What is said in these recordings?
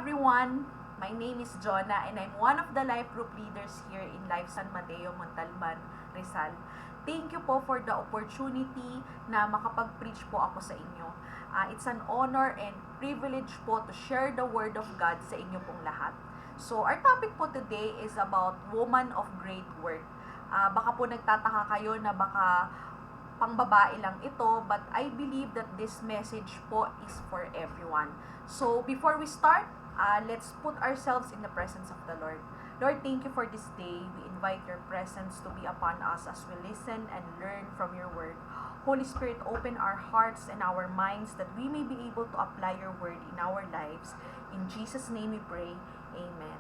everyone! My name is Jonah and I'm one of the life group leaders here in Life San Mateo, Montalban, Rizal. Thank you po for the opportunity na makapag-preach po ako sa inyo. It's an honor and privilege po to share the Word of God sa inyo pong lahat. So, our topic po today is about woman of great worth. Baka po nagtataka kayo na baka pangbabae lang ito, but I believe that this message po is for everyone. So, before we start, let's put ourselves in the presence of the Lord. Lord, thank you for this day. We invite your presence to be upon us as we listen and learn from your word. Holy Spirit, open our hearts and our minds that we may be able to apply your word in our lives. In Jesus' name we pray. Amen.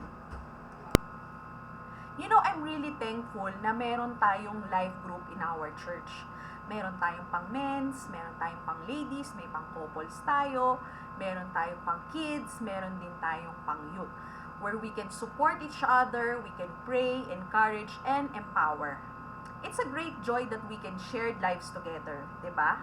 You know, I'm really thankful na meron tayong life group in our church. Meron tayong pang men's, meron tayong pang ladies, may pang couples tayo, meron tayong pang kids, meron din tayong pang youth, where we can support each other, we can pray, encourage, and empower. It's a great joy that we can share lives together, diba?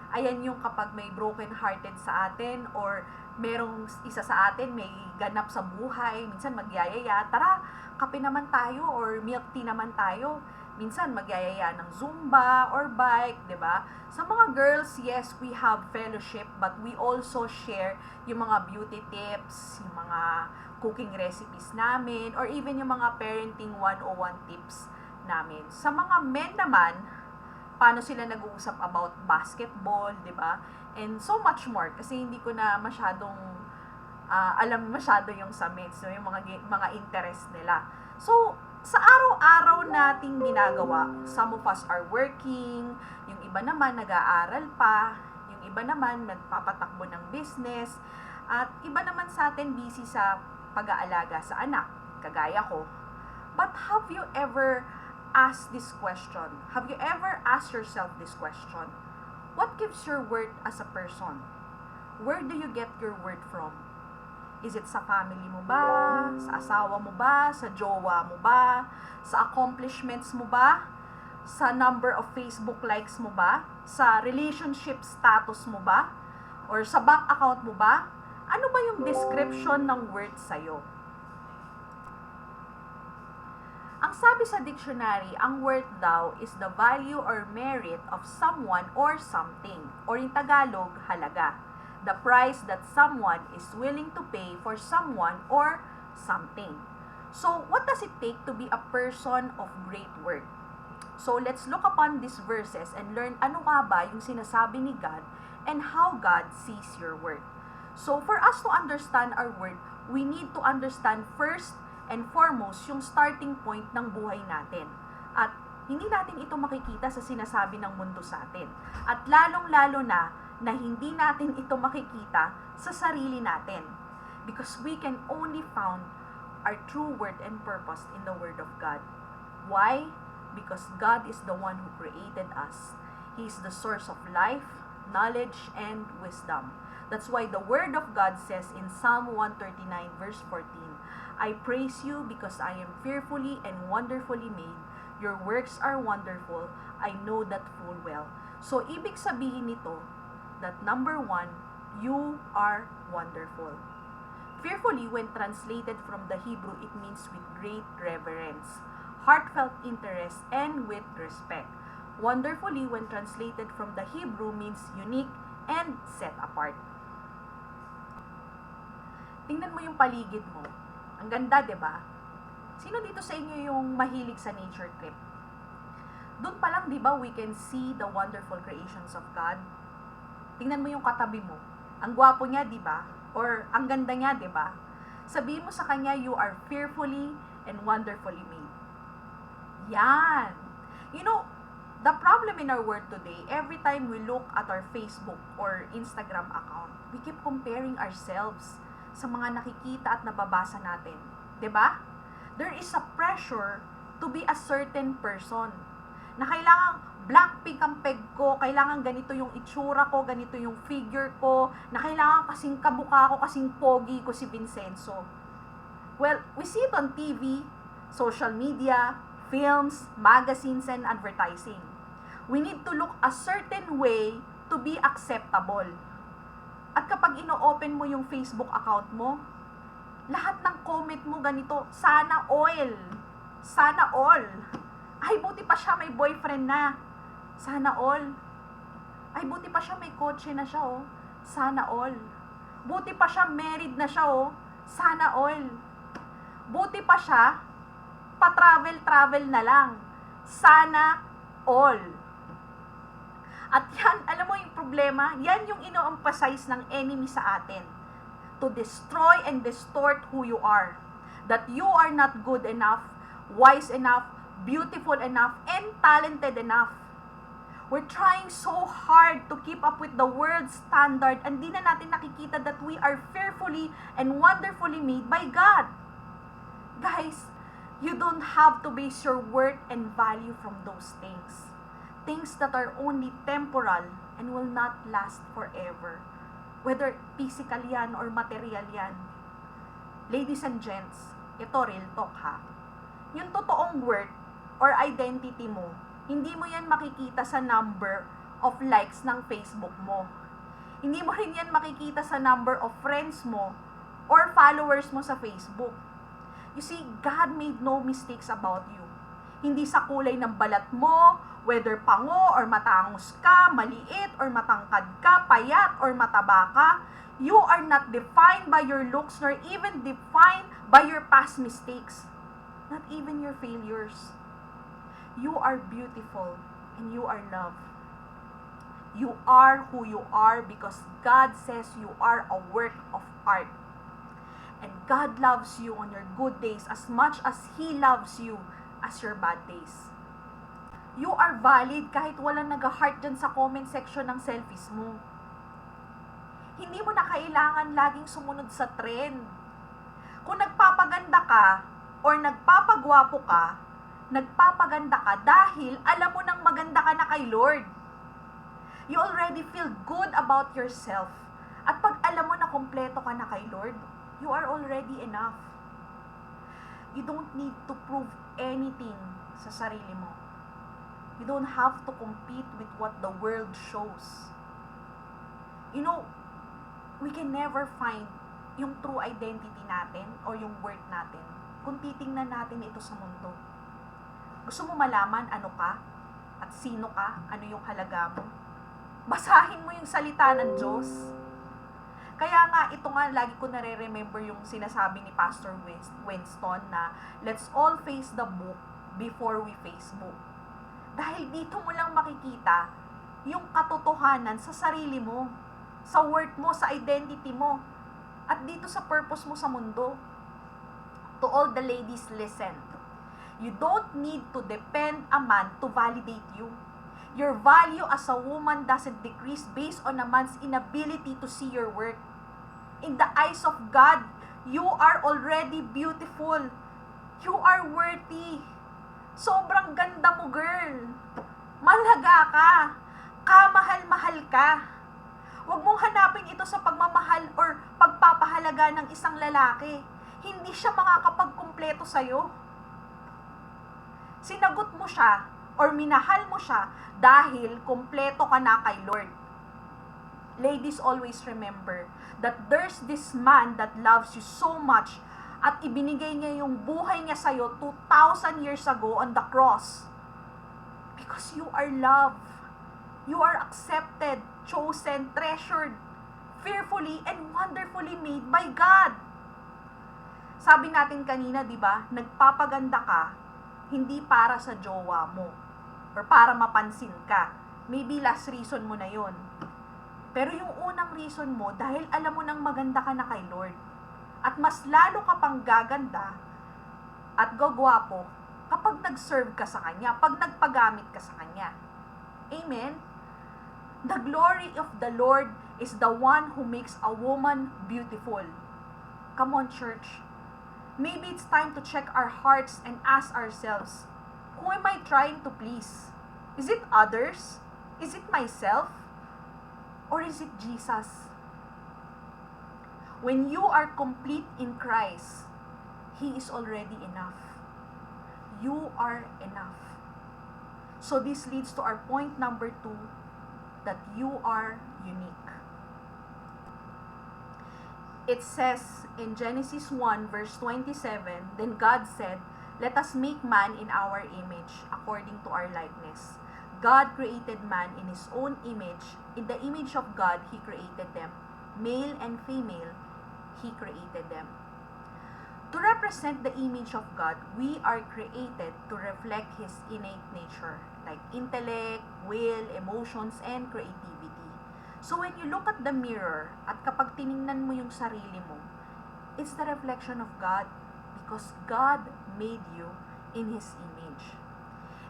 Ayan yung kapag may broken-hearted sa atin or merong isa sa atin may ganap sa buhay, minsan magyayaya, tara, kape naman tayo or milk tea naman tayo. Minsan magyayaya ng Zumba or bike, 'di ba? Sa mga girls, yes, we have fellowship, but we also share yung mga beauty tips, yung mga cooking recipes namin, or even yung mga parenting 101 tips namin. Sa mga men naman, paano sila nag-uusap about basketball, 'di ba? And so much more kasi hindi ko na masyadong alam masyado yung sa men, so yung mga interest nila. So, sa araw-araw nating ginagawa, some of us are working, yung iba naman nag-aaral pa, yung iba naman nagpapatakbo ng business, at iba naman sa atin busy sa pag-aalaga sa anak, kagaya ko. But have you ever asked this question? Have you ever asked yourself this question? What gives your worth as a person? Where do you get your worth from? Is it sa family mo ba? Sa asawa mo ba? Sa jowa mo ba? Sa accomplishments mo ba? Sa number of Facebook likes mo ba? Sa relationship status mo ba? Or sa bank account mo ba? Ano ba yung description ng worth sa'yo? Ang sabi sa dictionary, ang worth daw is the value or merit of someone or something. Or in Tagalog, halaga. The price that someone is willing to pay for someone or something. So, what does it take to be a person of great worth? So, let's look upon these verses and learn ano nga ba yung sinasabi ni God and how God sees your worth. So, for us to understand our worth, we need to understand first and foremost yung starting point ng buhay natin. At hindi natin ito makikita sa sinasabi ng mundo sa atin. At lalong-lalo na hindi natin ito makikita sa sarili natin. Because we can only found our true worth and purpose in the Word of God. Why? Because God is the one who created us. He is the source of life, knowledge, and wisdom. That's why the Word of God says in Psalm 139 verse 14, I praise you because I am fearfully and wonderfully made. Your works are wonderful. I know that full well. So, ibig sabihin nito, that number one, you are wonderful. Fearfully, when translated from the Hebrew, it means with great reverence, heartfelt interest, and with respect. Wonderfully, when translated from the Hebrew, means unique and set apart. Tingnan mo yung paligid mo. Ang ganda, 'di ba? Sino dito sa inyo yung mahilig sa nature trip? Doon pa lang, 'di ba, we can see the wonderful creations of God. Tingnan mo yung katabi mo. Ang gwapo niya, 'di ba? Or ang ganda niya, 'di ba? Sabihin mo sa kanya, you are fearfully and wonderfully made. Yan. You know, the problem in our world today, every time we look at our Facebook or Instagram account, we keep comparing ourselves sa mga nakikita at nababasa natin. 'Di ba? There is a pressure to be a certain person. Na kailangan Blackpink ang peg ko, kailangan ganito yung itsura ko, ganito yung figure ko, na kailangan kasing kabukha ko, kasing pogi ko si Vincenzo. Well, we see it on TV, social media, films, magazines, and advertising. We need to look a certain way to be acceptable. At kapag ino-open mo yung Facebook account mo, Lahat ng comment mo ganito, sana all. Sana all. Ay, buti pa siya may boyfriend na. Sana all. Ay, buti pa siya may kotse na siya, oh. Sana all. Buti pa siya married na siya, oh. Sana all. Buti pa siya, pa-travel na lang. Sana all. At yan, alam mo yung problema, yan yung ino-emphasize ng enemy sa atin. To destroy and distort who you are. That you are not good enough, wise enough, beautiful enough, and talented enough. We're trying so hard to keep up with the world's standard and di na natin nakikita that we are fearfully and wonderfully made by God. Guys, you don't have to base your worth and value from those things. Things that are only temporal and will not last forever. Whether physical yan or material yan. Ladies and gents, ito real talk ha. Yung totoong worth or identity mo, hindi mo yan makikita sa number of likes ng Facebook mo. Hindi mo rin yan makikita sa number of friends mo or followers mo sa Facebook. You see, God made no mistakes about you. Hindi sa kulay ng balat mo, whether pango or matangos ka, maliit or matangkad ka, payat or mataba ka, you are not defined by your looks nor even defined by your past mistakes. Not even your failures. You are beautiful and you are loved. You are who you are because God says you are a work of art. And God loves you on your good days as much as He loves you as your bad days. You are valid kahit walang nag-heart dyan sa comment section ng selfies mo. Hindi mo na kailangan laging sumunod sa trend. Kung nagpapaganda ka or nagpapagwapo ka, nagpapaganda ka dahil alam mo nang maganda ka na kay Lord. You already feel good about yourself. At pag alam mo na kompleto ka na kay Lord, you are already enough. You don't need to prove anything sa sarili mo. You don't have to compete with what the world shows. You know, we can never find yung true identity natin or yung worth natin kung titingnan natin ito sa mundo. Gusto mo malaman ano ka at sino ka, ano yung halaga mo? Basahin mo yung salita ng Diyos. Kaya nga, ito nga, lagi ko nare-remember yung sinasabi ni Pastor Winston na let's all face the book before we face book. Dahil dito mo lang makikita yung katotohanan sa sarili mo, sa worth mo, sa identity mo, at dito sa purpose mo sa mundo. To all the ladies, listen. You don't need to depend a man to validate you. Your value as a woman doesn't decrease based on a man's inability to see your worth. In the eyes of God, you are already beautiful. You are worthy. Sobrang ganda mo, girl. Malaga ka. Kamahal-mahal ka. Huwag mong hanapin ito sa pagmamahal or pagpapahalaga ng isang lalaki. Hindi siya makakapagkumpleto sa'yo. Sinagot mo siya or minahal mo siya dahil kumpleto ka na kay Lord. Ladies, always remember that there's this man that loves you so much at ibinigay niya yung buhay niya sa'yo 2,000 years ago on the cross. Because you are loved. You are accepted, chosen, treasured, fearfully and wonderfully made by God. Sabi natin kanina, di ba, nagpapaganda ka hindi para sa jowa mo or para mapansin ka. Maybe last reason mo na yon. Pero yung unang reason mo, dahil alam mo nang maganda ka na kay Lord. At mas lalo ka pang gaganda at gagwapo kapag nag-serve ka sa Kanya, pag nagpagamit ka sa Kanya. Amen? The glory of the Lord is the one who makes a woman beautiful. Come on, church. Maybe it's time to check our hearts and ask ourselves, who am I trying to please? Is it others? Is it myself? Or is it Jesus? When you are complete in Christ, He is already enough. You are enough. So this leads to our point number 2, that you are unique. It says in Genesis 1 verse 27, then God said, "Let us make man in our image, according to our likeness." God created man in His own image. In the image of God, He created them. Male and female, He created them. To represent the image of God, we are created to reflect His innate nature, like intellect, will, emotions, and creativity. So when you look at the mirror, at kapag tiningnan mo yung sarili mo, it's the reflection of God because God made you in His image.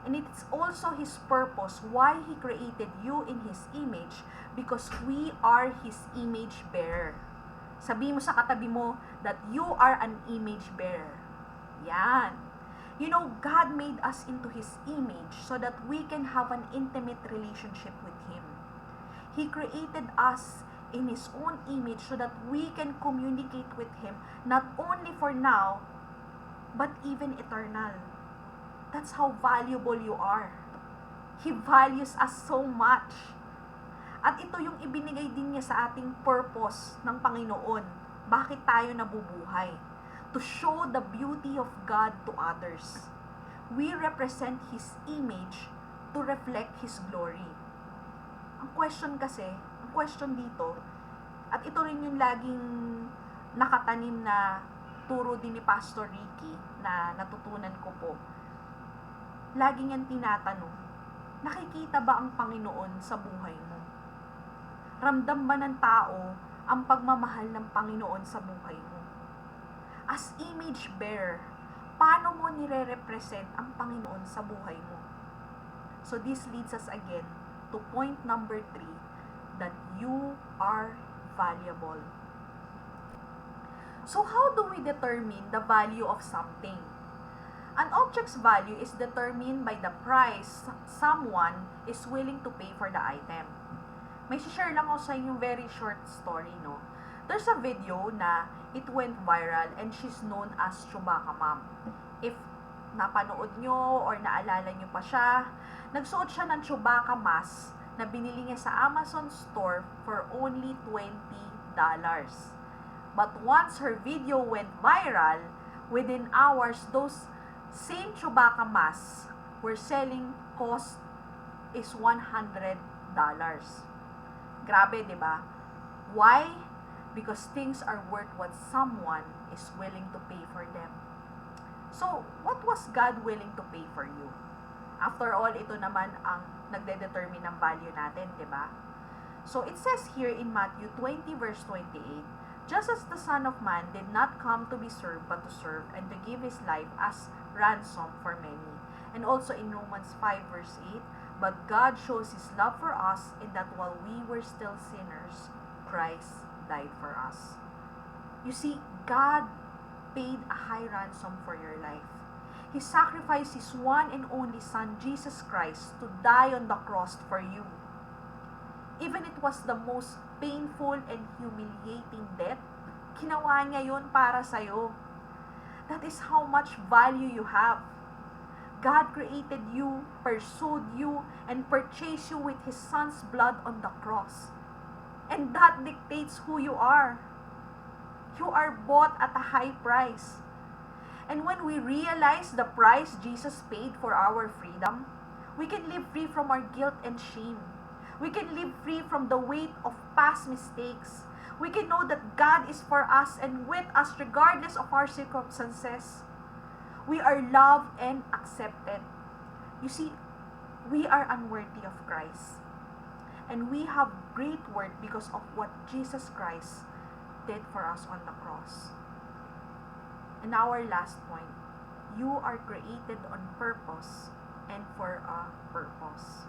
And it's also His purpose why He created you in His image because we are His image bearer. Sabi mo sa katabi mo that you are an image bearer. Yan. You know, God made us into His image so that we can have an intimate relationship with Him. He created us in His own image so that we can communicate with Him not only for now, but even eternal. That's how valuable you are. He values us so much. At ito yung ibinigay din niya sa ating purpose ng Panginoon. Bakit tayo nabubuhay? To show the beauty of God to others. We represent His image to reflect His glory. Ang question dito, at ito rin yung laging nakatanim na turo din ni Pastor Ricky na natutunan ko po. Laging yan tinatanong, nakikita ba ang Panginoon sa buhay mo? Ramdam ba ng tao ang pagmamahal ng Panginoon sa buhay mo? As image bearer, paano mo nire-represent ang Panginoon sa buhay mo? So this leads us again to point number 3, that you are valuable. So how do we determine the value of something? An object's value is determined by the price someone is willing to pay for the item. May share lang ako sa inyong very short story, no? There's a video na it went viral and she's known as Chewbacca Mom. If napanood nyo or naalala nyo pa siya, nagsuot siya ng Chewbacca mask na binili niya sa Amazon store for only $20. But once her video went viral, within hours, those same Chewbacca masks were selling cost is $100. Grabe, di ba? Why? Because things are worth what someone is willing to pay for them. So, what was God willing to pay for you? After all, ito naman ang nagde-determine ng value natin, di ba? So, it says here in Matthew 20 verse 28, "Just as the Son of Man did not come to be served, but to serve, and to give His life as ransom for many." And also in Romans 5 verse 8, "But God shows His love for us in that while we were still sinners, Christ died for us." You see, God paid a high ransom for your life. He sacrificed His one and only Son, Jesus Christ, to die on the cross for you. Even it was the most painful and humiliating death, ginawa niya yun para sa'yo. That is how much value you have. God created you, pursued you, and purchased you with His Son's blood on the cross. And that dictates who you are. You are bought at a high price. And when we realize the price Jesus paid for our freedom, we can live free from our guilt and shame. We can live free from the weight of past mistakes. We can know that God is for us and with us regardless of our circumstances. We are loved and accepted. You see, we are unworthy of Christ. And we have great worth because of what Jesus Christ did for us on the cross. And our last point, you are created on purpose and for a purpose.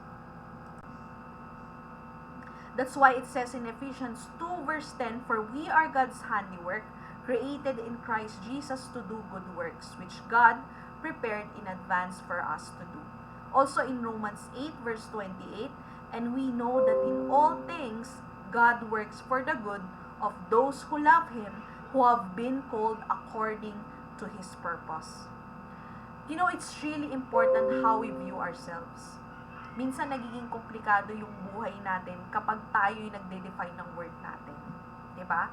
That's why it says in Ephesians 2 verse 10, "For we are God's handiwork, created in Christ Jesus to do good works, which God prepared in advance for us to do." Also in Romans 8 verse 28, "And we know that in all things, God works for the good of those who love Him, who have been called according to His purpose." You know, it's really important how we view ourselves. Minsan nagiging komplikado yung buhay natin kapag tayo'y nagde-define ng worth natin. Diba?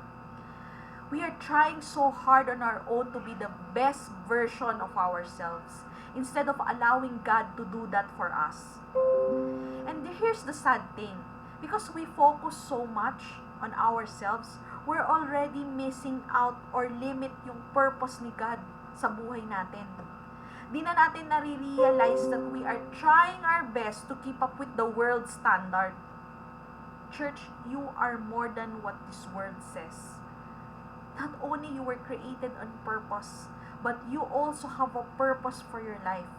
We are trying so hard on our own to be the best version of ourselves instead of allowing God to do that for us. And here's the sad thing. Because we focus so much on ourselves, we're already missing out or limit yung purpose ni God sa buhay natin. Di na natin nare-realize that we are trying our best to keep up with the world standard. Church, you are more than what this world says. Not only you were created on purpose, but you also have a purpose for your life.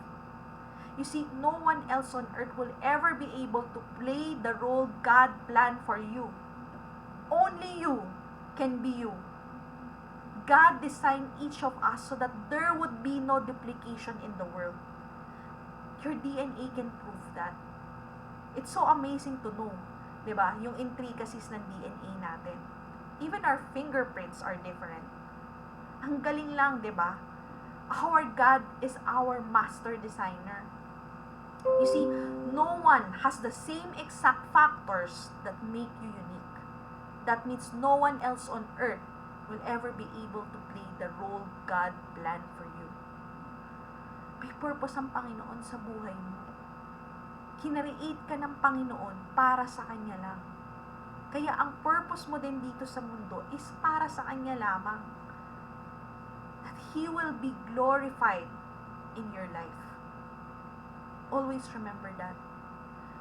You see, no one else on earth will ever be able to play the role God planned for you. Only you can be you. God designed each of us so that there would be no duplication in the world. Your DNA can prove that. It's so amazing to know, di ba? Yung intricacies ng DNA natin. Even our fingerprints are different. Ang galing lang, di ba? Our God is our master designer. You see, no one has the same exact factors that make you unique. That means no one else on earth will ever be able to play the role God planned for you. May purpose ang Panginoon sa buhay mo. Kinreate ka ng Panginoon para sa Kanya lang. Kaya ang purpose mo din dito sa mundo is para sa Kanya lamang. That He will be glorified in your life. Always remember that.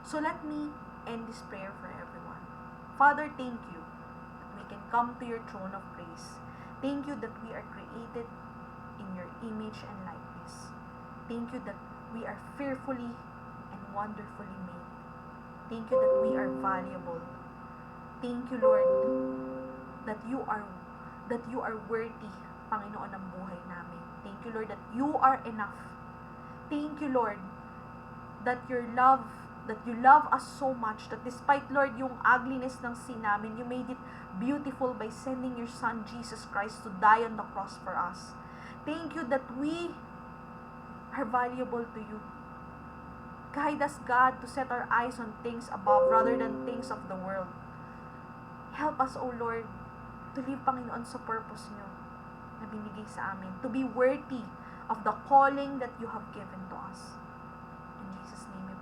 So let me end this prayer for everyone. Father, thank you that we can come to your throne of grace. Thank you that we are created in your image and likeness. Thank you that we are fearfully and wonderfully made. Thank you that we are valuable. Thank you, Lord, that you are worthy, Panginoon, ng buhay namin. Thank you, Lord, that you are enough. Thank you, Lord, that you love us so much that despite, Lord, yung ugliness ng sin namin, you made it beautiful by sending your Son, Jesus Christ, to die on the cross for us. Thank you that we are valuable to you. Guide us, God, to set our eyes on things above rather than things of the world. Help us, O Lord, to live, Panginoon, sa purpose nyo na binigay sa amin. To be worthy of the calling that you have given to us. In Jesus' name we